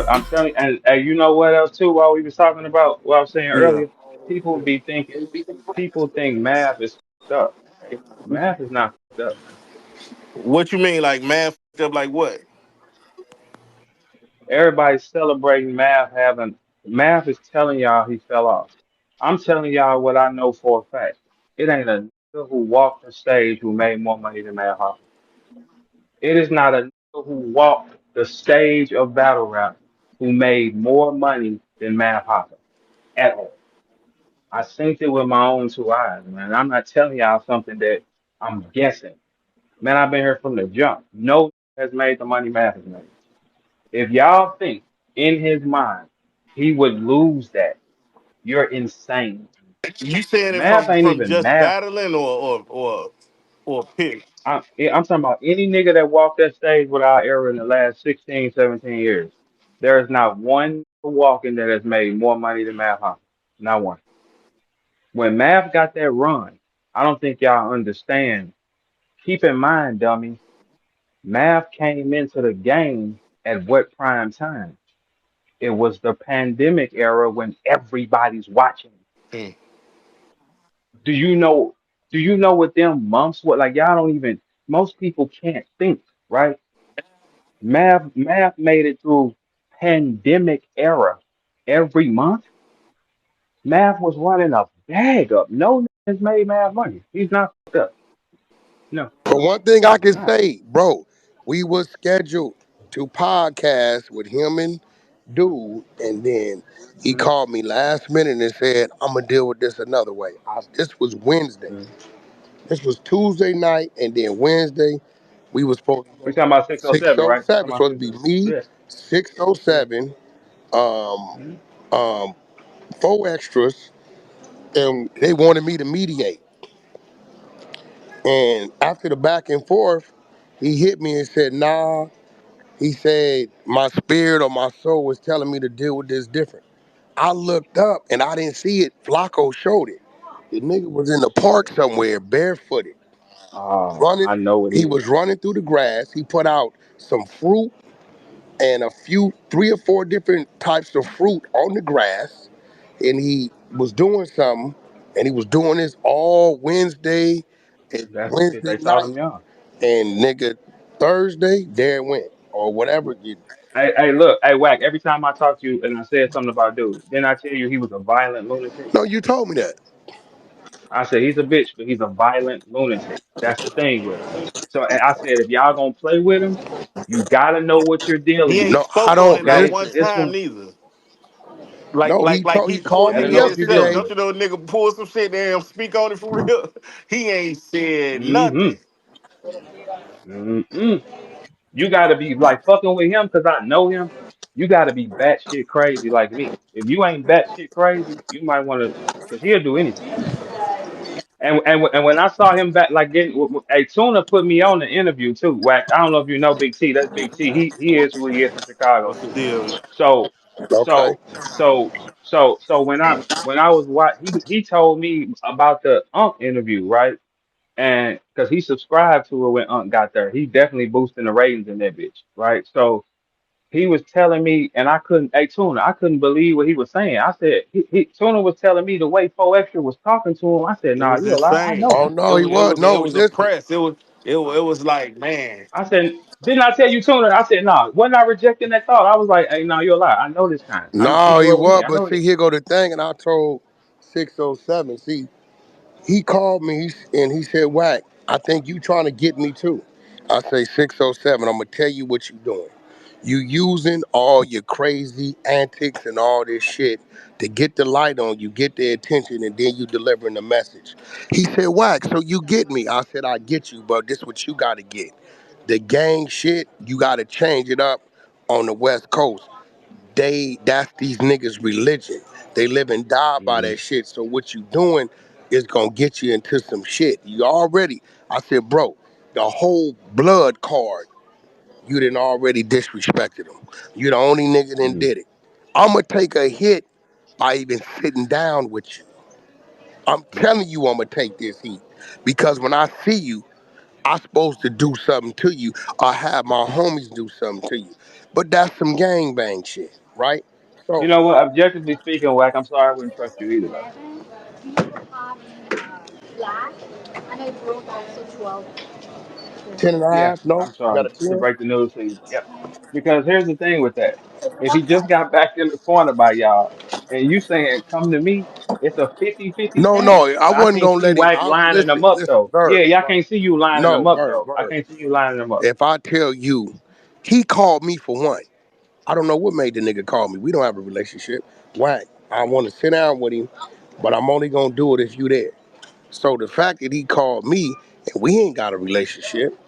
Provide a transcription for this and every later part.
I'm telling you, and you know what else too? While we was talking about what I was saying Yeah. earlier, people be thinking, people think math is fucked up. Math is not fucked up. What you mean, like man fucked up? Like what? Everybody's celebrating math having math is telling y'all he fell off. I'm telling y'all what I know for a fact. It ain't a nigga who walked the stage who made more money than Math Hoffa. It is not a nigga who walked the stage of battle rap who made more money than Math Hoffa at all. I seen it with my own two eyes, man. I'm not telling y'all something that I'm guessing. Man, I've been here from the jump. No has made the money Math has made. If y'all think in his mind he would lose that, you're insane. You saying it Math ain't from even just math. battling or pick? I'm talking about any nigga that walked that stage with our era in the last 16, 17 years. There is not one walking that has made more money than Math Hoffa. Not one. When Math got that run, I don't think y'all understand. Keep in mind, dummy, Math came into the game at what prime time? It was the pandemic era when everybody's watching. Hmm. Do you know? Do you know what them months were like? Y'all don't even. Most people can't think, right? Math made it through pandemic era. Every month, Math was running a bag up. No has made Math money. He's not fucked up. No, But one thing I he's can not. say, bro, we was scheduled to podcast with him and dude, and then he Mm, called me last minute and said, "I'm gonna deal with this another way." This was Wednesday. mm. This was Tuesday night, and then Wednesday we was supposed to We go talking about 607, right? We 607. talking about Supposed to be 607. me, Yeah, yeah. 607, um, Mm. um, four extras, and they wanted me to mediate. And after the back and forth, he hit me and said, "Nah." He said, "My spirit or my soul was telling me to deal with this different." I looked up and I didn't see it. Flacco showed it. The nigga was in the park somewhere, barefooted, running. I know it He is. was running through the grass. He put out some fruit and a few, three or four different types of fruit on the grass. And he was doing something. And he was doing this all Wednesday and That's the shit Wednesday they taught him night. young. And nigga, Thursday, there it went. Or whatever. Hey, look, hey, Wack. Every time I talk to you and I said something about dude, then I tell you he was a violent lunatic. No, you told me that. I said he's a bitch, but he's a violent lunatic. That's the thing with him. So, and I said if y'all gonna play with him, you gotta know what you're He dealing ain't with. No, I spoke on it don't not Okay, listen. one so this time one, neither. No, Like he he called pulled me gotta it know what you're himself. dealing yesterday. with. Don't you know a nigga pull some shit there and speak on it for real? He ain't said Mm-hmm. nothing. Mm-mm. You gotta be like fucking with him because I know him. You gotta be batshit crazy like me. If you ain't batshit crazy, you might want to, because he'll do anything. And when I saw him back, like getting, hey, Tuna put me on the interview too. Wack. I don't know if you know Big T. That's Big T. He is who he is from Chicago What's the too. deal? So Okay. so when I was he told me about the Unc interview, right? And because he subscribed to it when Unc got there, he definitely boosting the ratings in that bitch, right? So he was telling me, and I couldn't, hey Tuna, I couldn't believe what he was saying. I said, Tuna was telling me the way 4Extra was talking to him. I said, It nah, was you a lie. I insane. know Oh him. no, he was It no. was Listen, oppressed. It was like, man, I said, didn't I tell you, Tuna? I said, nah, wasn't I rejecting that thought? I was like, hey, no, you're a lie. I know this kind. I know he no, he grew up with was. me. I But know see, this. here go the thing, and I told 607. See, he called me and he said, "Wack, I think you trying to get me too." I say 607. I'm gonna tell you what you doing. You using all your crazy antics and all this shit to get the light on you, get their attention, and then you delivering the message. He said, "Wack, so you get me?" I said, "I get you, but this what you got to get. The gang shit, you got to change it up on the West Coast. That's these niggas' religion. They live and die by Mm, that shit. So what you doing is gonna get you into some shit. You already." I said, "Bro, the whole blood card, you done already disrespected them. You the only nigga that mm, did it. I'ma take a hit by even sitting down with you. I'm telling you I'ma take this heat. Because when I see you, I'm supposed to do something to you or have my homies do something to you. But that's some gangbang shit, right? You So know what? Objectively speaking, Wack, I'm sorry I wouldn't trust you either, though. 10 and a Yeah, half, no? I'm You got sorry a to 10? break the news to you. Yep. Because here's the thing with that. If he just got back in the corner by y'all, and you saying come to me, it's a 50-50 No, chance. no, I But I wasn't can't gonna see let him. Wack I lining them listen, up listen, though. Yeah, y'all Verb. can't see you lining them No, up Verb, though. I Verb. can't see you lining them up. If I tell you, he called me for one. I don't know what made the nigga call me. We don't have a relationship. Whack. I want to sit down with him, but I'm only gonna do it if you there. So the fact that he called me and we ain't got a relationship,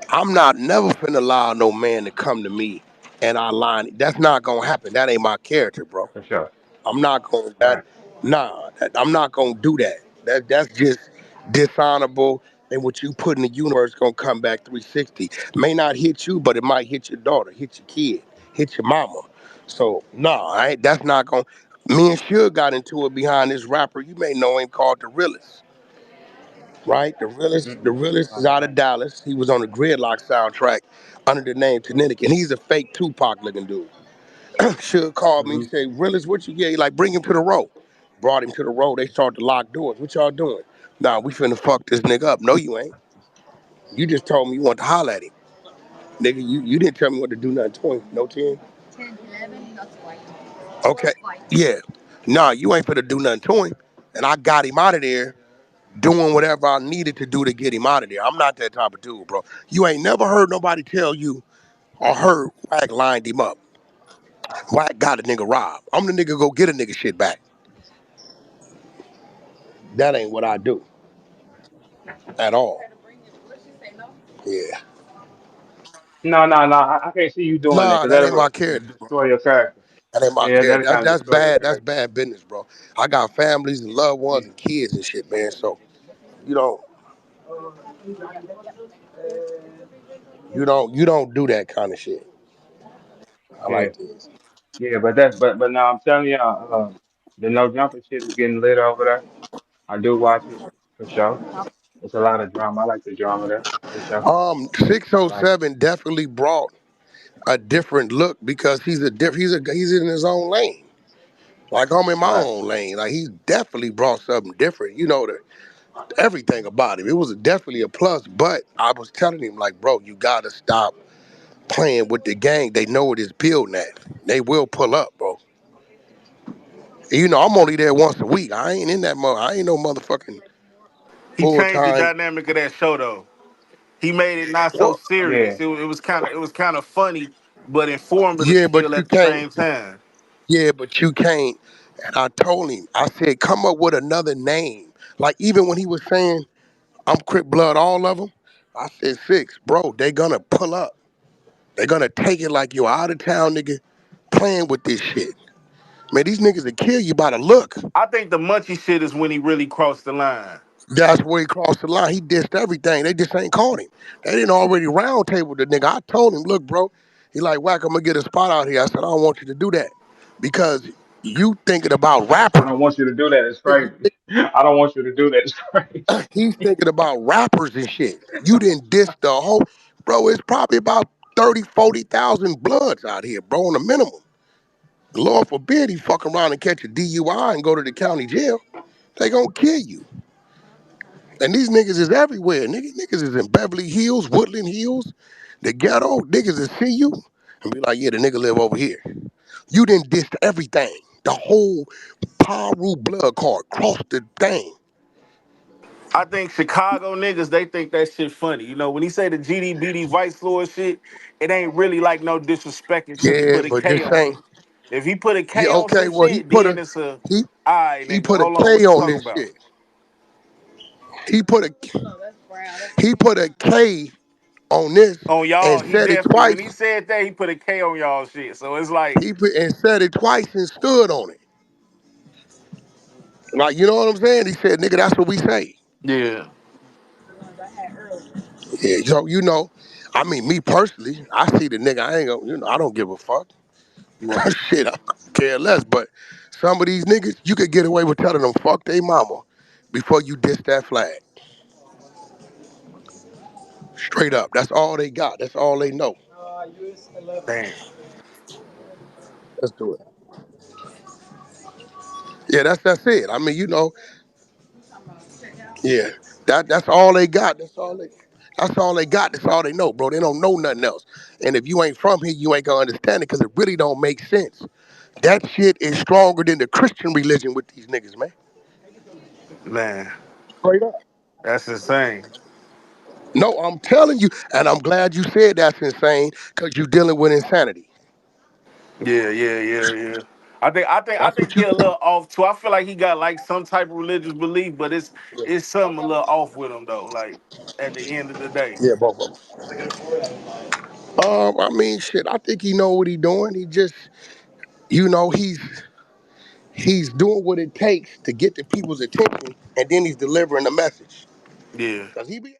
I'm not never finna allow no man to come to me and I line. That's not gonna happen. That ain't my character, bro. For sure. I'm not gonna that. Right. Nah, I'm not gonna do that. That's just dishonorable. And what you put in the universe gonna come back 360. May not hit you, but it might hit your daughter, hit your kid, hit your mama. So nah, I ain't, that's not gonna. Me and Suge got into it behind this rapper. You may know him called the Realest, right? The Mm-mm. Realest I is out don't. of Dallas. He was on the Gridlock soundtrack under the name Kinetic, and he's a fake Tupac looking dude. Suge called me, Mm-hmm. say, Realist, what you get? He like, bring him to the road. Brought him to the road. They started to lock doors. What y'all doing? Nah, we finna fuck this nigga up. No, you ain't. You just told me you want to holler at him. Nigga, you didn't tell me what to do nothing to him. No 10? Okay. Yeah. Nah, you ain't finna do nothing to him. And I got him out of there doing whatever I needed to do to get him out of there. I'm not that type of dude, bro. You ain't never heard nobody tell you or heard Wack lined him up. Wack got a nigga robbed. I'm the nigga go get a nigga shit back. That ain't what I do at all. Yeah. No. I can't see you doing that Nah, because that ain't that'll my character, bro. destroy your character. That ain't my Yeah, character. that'll That's kind of that's destroy your bad. That's character. bad business, bro. I got families and loved ones Yeah. and kids and shit, man. So you don't you don't do that kind of shit. I Yeah. like this. Yeah, but now I'm telling you, the no jumper shit is getting lit over there. I do watch it for sure. It's a lot of drama. I like the drama there for sure. I like it. 607 definitely brought a different look because he's in his own lane. Like I'm in my Right. own lane. Like he definitely brought something different. Everything about him. It was definitely a plus. But I was telling him like, bro, you gotta stop playing with the gang. They know it is building at. They will pull up, bro. I'm only there once a week. I ain't in that mother. I ain't no motherfucking He full changed the time. dynamic of that show though. He made it not so What? serious. Yeah. It was kind of funny, but informative Yeah, but still you at the can't. same time. Yeah, but you can't. And I told him, I said, come up with another name. Like even when he was saying, I'm Crip Blood, all of them. I said, Six, bro, they gonna pull up. They gonna take it like you out of town nigga playing with this shit. Man, these niggas will kill you by the look. I think the Munchie shit is when he really crossed the line. That's where he crossed the line. He dissed everything. They just ain't caught him. They didn't already round table the nigga. I told him, look, bro, he like, Wack, I'm gonna get a spot out here. I said, I don't want you to do that. Because you thinking about I rappers. don't want you to do that. It's crazy. I don't want you to do that. It's crazy. He's thinking about rappers and shit. You didn't diss the whole, bro, it's probably about 30, 40,000 bloods out here, bro, on the minimum. Lord forbid he fuck around and catch a DUI and go to the county jail. They gonna kill you. And these niggas is everywhere. Niggas is in Beverly Hills, Woodland Hills, the ghetto. Niggas will see you and be like, yeah, the nigga live over here. You didn't diss everything. The whole Piru blood card crossed the thing. I think Chicago niggas, they think that shit funny. When he say the GDBD Vice Lord shit, it ain't really like no disrespect until he Yeah, put a but K just on saying, it. If he put a yeah, K on okay, some well shit, then it's a, he all right, he nigga, put a hold on, K what you on talking this about? shit. He put a he put a K on this On and y'all, he said it definitely, when twice. he said that, he put a K on y'all shit. So it's like, He put and said it twice and stood on it. Like, you know what I'm saying? He said, nigga, that's what we say. yeah. Yeah, so I mean, me personally, I see the nigga, I ain't gonna, I don't give a fuck. Right. Shit, I care less. But some of these niggas, you could get away with telling them fuck they mama before you diss that flag. Straight up. That's all they got. That's all they know. Damn. Let's do it. Yeah, that's it. I mean, yeah, that's all they got. That's all they got. That's all they know, bro. They don't know nothing else. And if you ain't from here, you ain't gonna understand it because it really don't make sense. That shit is stronger than the Christian religion with these niggas, man. Man, Straight up. that's insane. No, I'm telling you, and I'm glad you said that's insane because you're dealing with insanity. Yeah, yeah, yeah, yeah. I That's think what he you. a little off too. I feel like he got like some type of religious belief, but it's something a little off with him though. Like at the end of the day. Yeah, both of them. I mean, shit. I think he know what he doing. He just, you know, he's doing what it takes to get the people's attention, and then he's delivering the message. Yeah. Cause he be